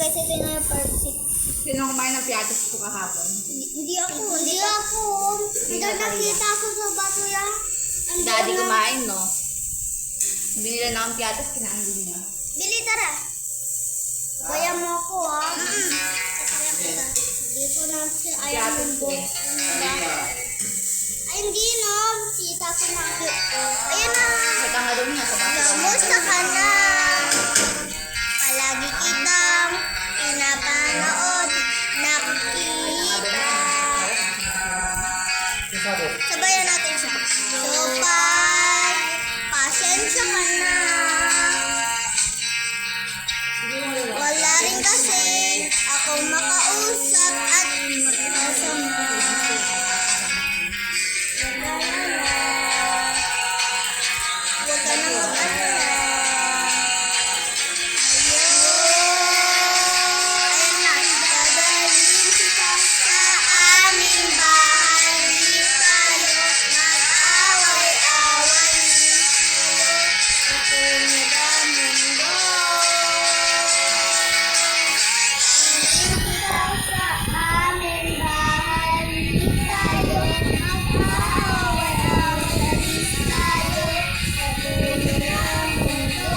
guys, ito na yung part 6. Sino kumain ng piatos ko kahapon? Hindi ako. Ito nakita ko sa bato yan. Daddy kumain, no? Binila na akong piatos, kinain din niya. Bili, tara. Kaya mo ako, ha? Dito na si ayaw Piatos mo. ko. Ay, hindi, no. Sita ko na. Ayan na. May tanga doon niya sa bato. Kamusta ka na? Palagi kitang pinapanood, nakikita. Sabayan natin siya. So, pasensya ka na. Wala rin kasi ako makausap at makasama. Huwag ka na mag-alala. Ayun na, dadalhin kita sa aming bahay. Di tayo mag-away-away. Di tayo matunod ang mundo. Dadalhin kita sa aming bahay. Di tayo mag-away-away. Di tayo matunod ang mundo.